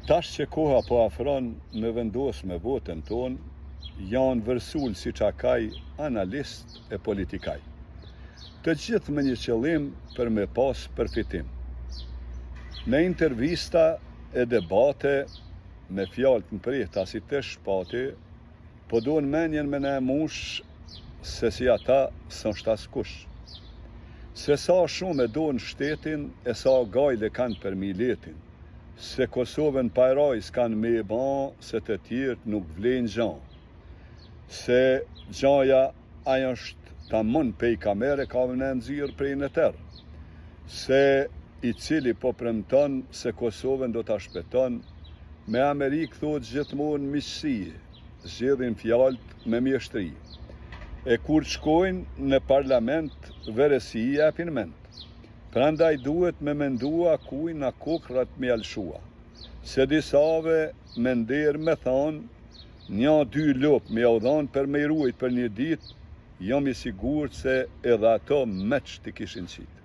Tash që koha po afron me vendos me votën tonë, janë vërsul si qakaj analist e politikaj. Të gjithë me një qëllim për me pas përfitim. Në intervista e debate me fjalët në prehta si të shpati, po donë menjen me ne mush se si ata sën shtaskush. Se sa shumë e donë shtetin e sa gajle kanë për miletin, se Kosovën pajraj s'kanë me ban, se të tjertë nuk vlen gjan. Se gjaja ajo është ta mën pej kamere ka më në nëzirë prej në tërë. Se i cili po premton se Kosovën do t'a shpeton, me Amerikë thot gjithmonë miqësie, zgjedhin fjalët me mjeshtri. E kur shkojnë në parlament, veresi i japin mend. Prandaj duhet me mendua kuj na kokrat me alshua. Se disave me nder me thonë, një dy lop me audhan për me ruajt për një dit, jam i sigurt se edhe ato meq të kishin qitë.